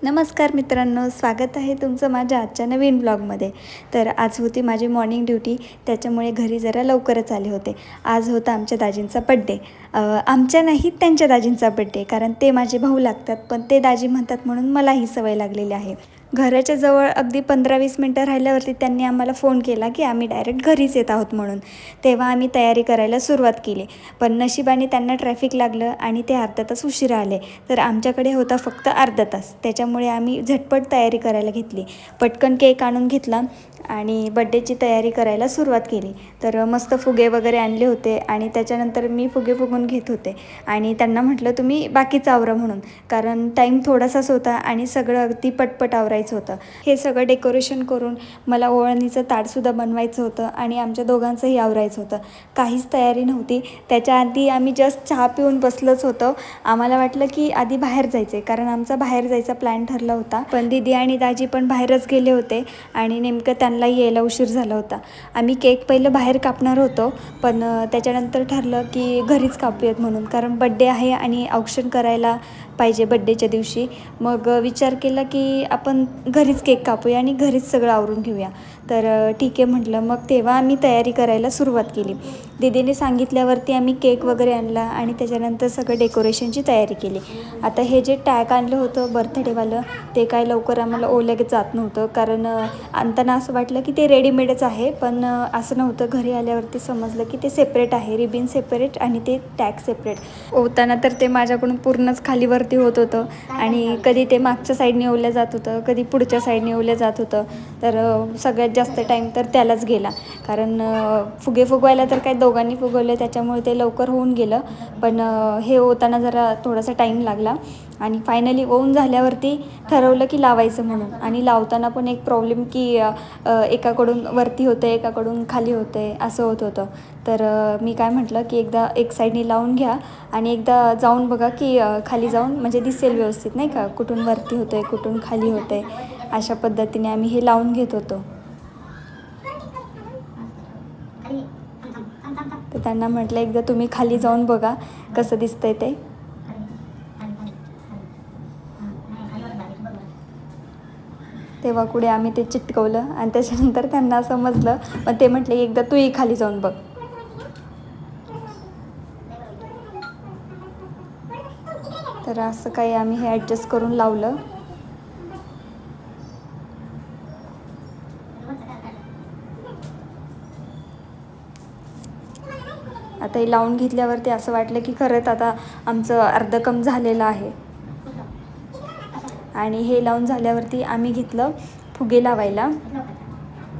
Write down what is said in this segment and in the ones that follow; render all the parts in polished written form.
नमस्कार मित्रांनो, स्वागत आहे तुमचं माझ्या आजच्या नवीन ब्लॉगमध्ये. तर आज होती माझी मॉर्निंग ड्युटी, त्याच्यामुळे घरी जरा लवकरच आले होते. आज होता आमच्या दाजींचा बड्डे. आमच्या नाही, त्यांच्या दाजींचा बड्डे, कारण ते माझे भाऊ लागतात, पण ते दाजी म्हणतात म्हणून मला ही सवय लागलेली आहे. घराच्या जवळ अगदी 15-20 मिनटं राहिल्यावरती त्यांनी आम्हाला फोन केला की आम्ही डायरेक्ट घरीच येत आहोत म्हणून. तेव्हा आम्ही तयारी करायला सुरुवात केली, पण नशिबाने त्यांना ट्रॅफिक लागलं आणि ते अर्धा तास उशिरा आले. तर आमच्याकडे होता फक्त अर्धा तास, त्याच्यामुळे आम्ही झटपट तयारी करायला घेतली. पटकन केक आणून घेतला आणि बड्डेची तयारी करायला सुरुवात केली. तर मस्त फुगे वगैरे आणले होते आणि त्याच्यानंतर मी फुगे फुगून घेत होते आणि त्यांना म्हटलं तुम्ही बाकीचं आवरा म्हणून, कारण टाईम थोडासाच होता आणि सगळं अगदी पटपट आवरायचं होतं. हे सगळं डेकोरेशन करून मला ओवाळणीचं ताटसुद्धा बनवायचं होतं आणि आमच्या दोघांचंही आवरायचं होतं. काहीच तयारी नव्हती. त्याच्या आधी आम्ही जस्ट चहा पिऊन बसलोच होतो. आम्हाला वाटलं की आधी बाहेर जायचं आहे, कारण आमचा बाहेर जायचा प्लॅन ठरला होता, पण दीदी आणि दाजी पण बाहेरच गेले होते आणि नेमकं त्यांनाही यायला उशीर झाला होता. आम्ही केक पहिलं बाहेर कापणार होतो, पण त्याच्यानंतर ठरलं की घरीच कापूयात म्हणून, कारण बड्डे आहे आणि औक्षण करायला पाहिजे बड्डेच्या दिवशी. मग विचार केला की आपण घरीच केक कापूया आणि घरीच सगळं आवरून घेऊया. तर ठीक आहे म्हटलं. मग तेव्हा आम्ही तयारी करायला सुरुवात केली. दीदीने सांगितल्यावरती आम्ही केक वगैरे आणला आणि त्याच्यानंतर सगळं डेकोरेशनची तयारी केली. आता हे जे टॅग आणलं होतं बर्थडेवालं, ते काय लवकर आम्हाला ओल्या जात नव्हतं, कारण आणताना असं वाटलं की ते रेडीमेडच आहे, पण असं नव्हतं. घरी आल्यावरती समजलं की ते सेपरेट आहे, रिबिन सेपरेट आणि ते टॅग सेपरेट. ओवताना तर ते माझ्याकडून पूर्णच खालीवरती होत होतं आणि कधी ते मागच्या साईडने ओवलं जात होतं, कधी पुढच्या साईडने ओवलं जात होतं. तर सगळ्यात जास्त टाईम तर त्यालाच गेला, कारण फुगे फुगवायला तर काय दोघांनी फुगवले, त्याच्यामुळे ते लवकर होऊन गेलं. पण हे होताना जरा थोडासा टाईम लागला आणि फायनली ओवून झाल्यावरती ठरवलं की लावायचं म्हणून. आणि लावताना पण एक प्रॉब्लेम की एकाकडून वरती होतं, एकाकडून खाली होतं आहे, असं होत होतं. तर मी काय म्हटलं की एकदा एक साईडने लावून घ्या आणि एकदा जाऊन बघा की खाली जाऊन, म्हणजे दिसेल व्यवस्थित, नाही का, कुठून वरती होतं आहे कुठून खाली होतं आहे. अशा पद्धतीने आम्ही हे लावून घेत होतो. तर त्यांना म्हटलं एकदा तुम्ही खाली जाऊन बघा कसं दिसतंय ते. तेव्हा कुठे आम्ही ते चिटकवलं आणि त्याच्यानंतर त्यांना समजलं, पण ते म्हटले एकदा तूही खाली जाऊन बघ. तर असं काही आम्ही हे ॲडजस्ट करून लावलं. आता हे लावून घेतल्यावरती असं वाटलं की खरंच आता आमचं अर्धं कम झालेलं आहे. आणि हे लावून झाल्यावरती आम्ही घेतलं फुगे लावायला.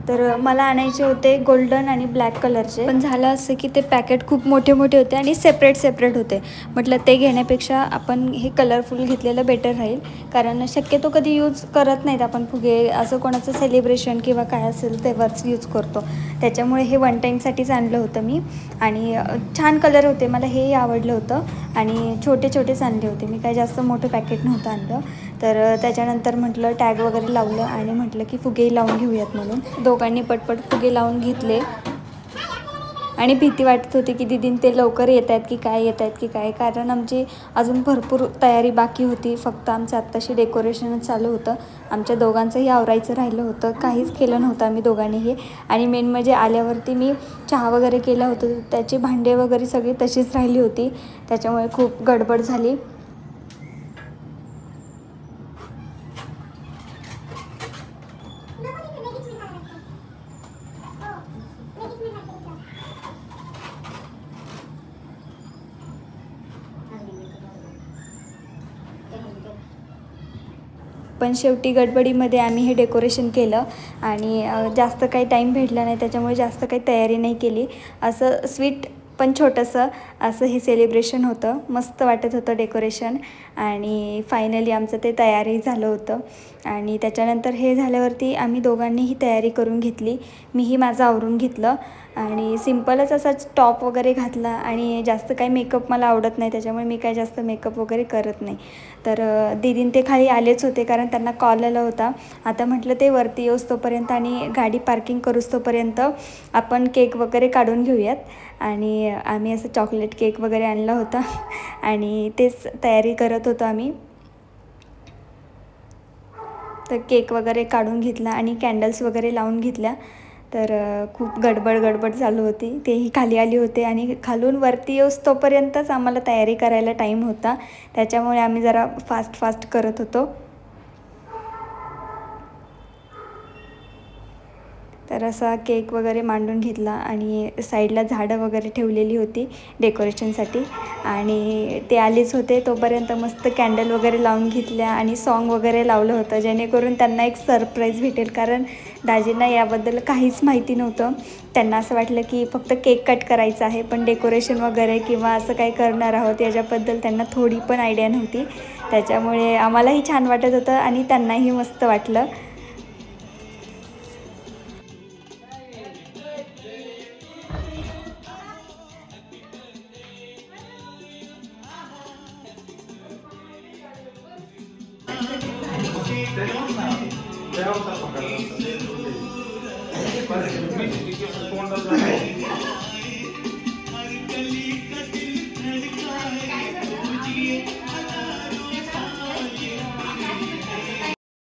तर मला आणायचे होते गोल्डन आणि ब्लॅक कलरचे, पण झालं असं की ते पॅकेट खूप मोठे मोठे होते आणि सेपरेट होते. म्हटलं ते घेण्यापेक्षा आपण हे कलरफुल घेतलेलं बेटर राहील, कारण शक्यतो कधी यूज करत नाहीत आपण फुगे, असं कोणाचं सेलिब्रेशन किंवा काय असेल तेव्हाच यूज करतो. त्याच्यामुळे हे वन टाईमसाठीच आणलं होतं मी. आणि छान कलर होते, मला हेही आवडलं होतं आणि छोटे छोटेच आणले होते मी, काही जास्त मोठं पॅकेट नव्हतं आणलं. तर त्याच्यानंतर म्हटलं टॅग वगैरे लावलं आणि म्हटलं की फुगेही लावून घेऊयात म्हणून. दोघांनी पटपट फुगे लावून घेतले आणि भीती वाटत होती की दीदीन ते लवकर येत आहेत की काय, कारण आमची अजून भरपूर तयारी बाकी होती. फक्त आमचं आत्ताशी डेकोरेशनच चालू होतं. आमच्या दोघांचंही आवरायचं राहिलं होतं, काहीच केलं नव्हतं आम्ही दोघांनीही. आणि मेन म्हणजे आल्यावरती मी चहा वगैरे केला होतं, त्याची भांडे वगैरे सगळी तशीच राहिली होती, त्याच्यामुळे खूप गडबड झाली. पण शेवटी गडबडीमध्ये आम्ही हे डेकोरेशन केलं आणि जास्त काही टाईम भेटला नाही, त्याच्यामुळे जास्त काही तयारी नाही केली. असं स्वीट पण छोटंसं असं हे सेलिब्रेशन होतं. मस्त वाटत होतं डेकोरेशन आणि फायनली आमचं ते तयारही झालं होतं. आणि त्याच्यानंतर हे झाल्यावरती आम्ही दोघांनीही तयारी करून घेतली. मीही माझं आवरून घेतलं आणि सिम्पलच असाच टॉप वगैरे घातला आणि जास्त काही मेकअप मला आवडत नाही, त्याच्यामुळे मी काही जास्त मेकअप वगैरे करत नाही. तर दीदीन ते खाली आलेच होते, कारण त्यांना कॉल आला होता. आता म्हटलं ते वरती येऊस तोपर्यंत आणि गाडी पार्किंग करूस तोपर्यंत आपण केक वगैरे काढून घेऊयात. आणि आम्ही असं चॉकलेट केक वगैरे आणला होता आणि तेच तयारी करत होतो आम्ही. तर केक वगैरे काढून घेतला आणि कॅन्डल्स वगैरे लावून घेतल्या. तर खूप गडबड चालू होती. तेही खाली आली होते आणि खालून वरती येऊस तोपर्यंतच आम्हाला तयारी करायला टाईम होता. त्याच्यामुळे आम्ही जरा फास्ट करत होतो. तर असा केक वगैरे मांडून घेतला आणि साईडला झाडं वगैरे ठेवलेली होती डेकोरेशनसाठी. आणि ते आलेच होते तोपर्यंत मस्त कॅन्डल वगैरे लावून घेतल्या आणि सॉन्ग वगैरे लावलं होतं, जेणेकरून त्यांना एक सरप्राईज भेटेल. कारण दाजींना याबद्दल काहीच माहिती नव्हतं. त्यांना असं वाटलं की फक्त केक कट करायचा आहे, पण डेकोरेशन वगैरे किंवा असं काही करणार आहोत याच्याबद्दल त्यांना थोडी पण आयडिया नव्हती. त्याच्यामुळे आम्हालाही छान वाटत होतं आणि त्यांनाही मस्त वाटलं.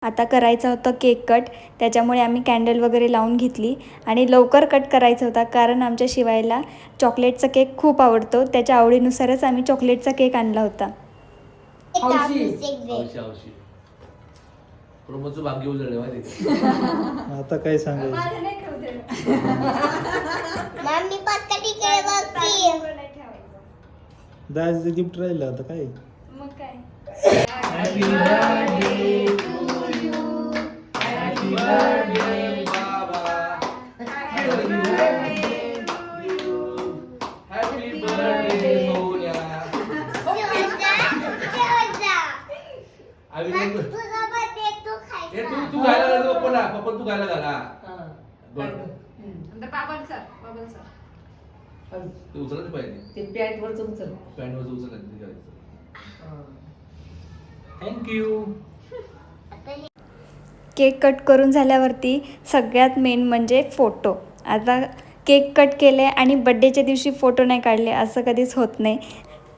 आता करायचा होता केक कट, त्याच्यामुळे आम्ही कॅन्डल वगैरे लावून घेतली आणि लवकर कट करायचा होता. कारण आमच्या शिवायला चॉकलेटचा केक खूप आवडतो. त्याच्या आवडीनुसारच आम्ही चॉकलेटचा केक आणला होता. आता काय सांगायचं. दाजीचं गिफ्ट राहिलं आता काय. मग काय. Happy birthday to you, happy birthday बाबा, happy birthday to you, happy birthday सोन्या. तू गायला घाल पप्पा, पप्पा तू गायला घाला. ते उचलच पाहिजे. ते पॅन्ट वरच उचल. पॅन्ट वरच उचल. थँक्यू. केक कट करून झाल्यावरती सगळ्यात मेन म्हणजे फोटो. आता केक कट केले आणि बड्डेच्या दिवशी फोटो नाही काढले असं कधीच होत नाही.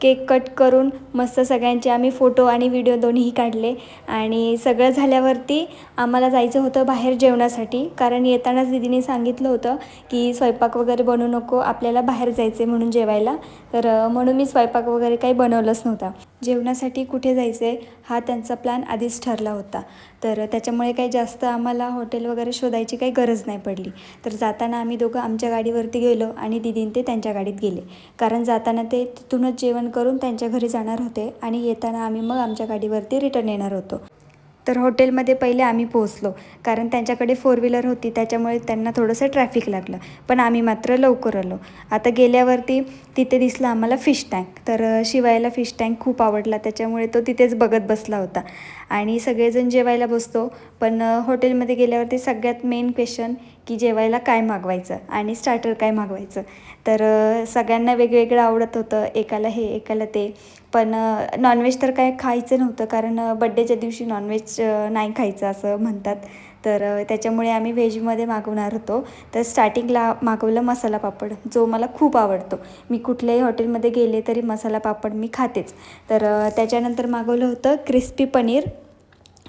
केक कट करून मस्त सगळ्यांचे आम्ही फोटो आणि व्हिडिओ दोन्हीही काढले. आणि सगळं झाल्यावरती आम्हाला जायचं होतं बाहेर जेवणासाठी. कारण येतानाच दीदीने सांगितलं होतं की स्वयंपाक वगैरे बनवू नको, आपल्याला बाहेर जायचे म्हणून जेवायला. तर म्हणून मी स्वयंपाक वगैरे काही बनवलंच नव्हता. जेवणासाठी कुठे जायचं आहे हा त्यांचा प्लॅन आधीच ठरला होता. तर त्याच्यामुळे काही जास्त आम्हाला हॉटेल वगैरे शोधायची काही गरज नाही पडली. तर जाताना आम्ही दोघं आमच्या गाडीवरती गेलो आणि दीदीन ते त्यांच्या गाडीत गेले. कारण जाताना ते तिथूनच जेवण करून त्यांच्या घरी जाणार होते आणि येताना आम्ही मग आमच्या गाडीवरती रिटर्न येणार होतो. तर हॉटेलमध्ये पहिले आम्ही पोहोचलो. कारण त्यांच्याकडे 4 व्हीलर होती, त्याच्यामुळे त्यांना थोडंसं ट्रॅफिक लागलं. पण आम्ही मात्र लवकर आलो. आता गेल्यावरती तिथे दिसलं आम्हाला फिश टँक. तर शिवायला फिश टँक खूप आवडला, त्याच्यामुळे तो तिथेच बघत बसला होता. आणि सगळेजण जेवायला बसतो. पण हॉटेलमध्ये गेल्यावरती सगळ्यात मेन क्वेश्चन की जेवायला काय मागवायचं आणि स्टार्टर काय मागवायचं. तर सगळ्यांना वेगवेगळं आवडत होतं, एकाला हे एकाला ते. पण नॉनव्हेज तर काय खायचं नव्हतं, कारण बड्डेच्या दिवशी नॉनव्हेज नाही खायचं असं म्हणतात. तर त्याच्यामुळे आम्ही व्हेजमध्ये मागवणार होतो. तर स्टार्टिंगला मागवलं मसाला पापड, जो मला खूप आवडतो. मी कुठल्याही हॉटेलमध्ये गेले तरी मसाला पापड मी खातेच. तर त्याच्यानंतर मागवलं होतं क्रिस्पी पनीर.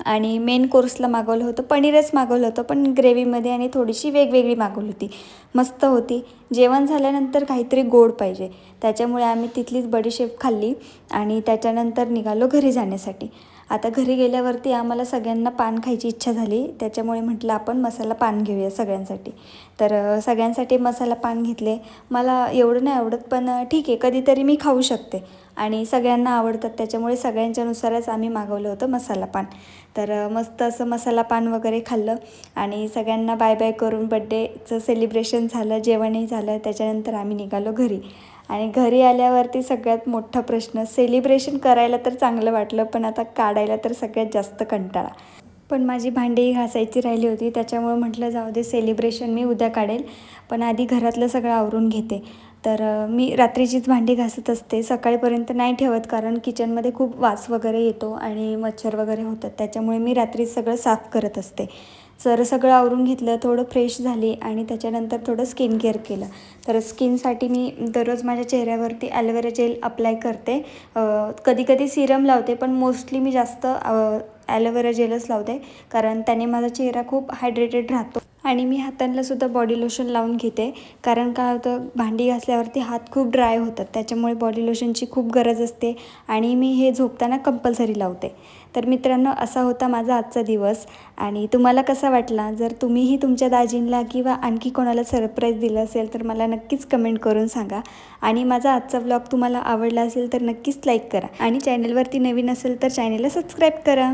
आणि मेन कोर्सला मागवलं होतं पनीरच मागवलं होतं, पण ग्रेव्हीमध्ये आणि थोडीशी वेगवेगळी मागवली होती. मस्त होती. जेवण झाल्यानंतर काहीतरी गोड पाहिजे, त्याच्यामुळे आम्ही तिथलीच बडीशेप खाल्ली आणि त्याच्यानंतर निघालो घरी जाण्यासाठी. आता घरी गेल्यावरती आम्हाला सगळ्यांना पान खायची इच्छा झाली, त्याच्यामुळे म्हटलं आपण मसाला पान घेऊया सगळ्यांसाठी. तर सगळ्यांसाठी मसाला पान घेतले. मला एवढं नाही आवडत, पण ठीक आहे, कधीतरी मी खाऊ शकते आणि सगळ्यांना आवडतात, त्याच्यामुळे सगळ्यांच्यानुसारच आम्ही मागवलं होतं मसाला पान. तर मस्त असं मसाला पान वगैरे खाल्लं आणि सगळ्यांना बाय बाय करून बड्डेचं सेलिब्रेशन झालं, जेवणही झालं. त्याच्यानंतर आम्ही निघालो घरी. आणि घरी आल्यावरती सगळ्यात मोठा प्रश्न, सेलिब्रेशन करायला तर चांगलं वाटलं, पण आता काढायला तर सगळ्यात जास्त कंटाळा. पण माझी भांडीही घासायची राहिली होती, त्याच्यामुळे म्हटलं जाऊ दे, सेलिब्रेशन मी उद्या काढेल, पण आधी घरातलं सगळं आवरून घेते. तर मी रात्रीचीच भांडी घासत असते, सकाळीपर्यंत नाही ठेवत, कारण किचनमध्ये खूप वास वगैरे येतो आणि मच्छर वगैरे होतात. त्याच्यामुळे मी रात्रीच सगळं साफ करत असते. तर सगळं आवरून घेतलं, थोडं फ्रेश झाली आणि त्याच्यानंतर थोडं स्किन केअर केलं. तर स्किनसाठी मी दररोज माझ्या चेहऱ्यावरती ॲलोवेरा जेल अप्लाय करते. कधी कधी सिरम लावते, पण मोस्टली मी जास्त ॲलोवेरा जेलच लावते, कारण त्याने माझा चेहरा खूप हायड्रेटेड राहतो. आणि मी हातांना सुद्धा बॉडी लोशन लावून घेते, कारण काय होतं भांडी घासल्यावरती हात खूप ड्राय होतात, त्याच्यामुळे बॉडी लोशनची खूप गरज असते आणि मी हे झोपताना कंपल्सरी लावते. तर मित्रांनो, असा होता माझा आजचा दिवस. आणि तुम्हाला कसा वाटला? जर तुम्हीही तुमच्या दाजींना किंवा आणखी कोणाला सरप्राईज दिलं असेल तर मला नक्कीच कमेंट करून सांगा. आणि माझा आजचा व्लॉग तुम्हाला आवडला असेल तर नक्कीच लाईक करा आणि चॅनलवरती नवीन असेल तर चॅनलला सबस्क्राईब करा.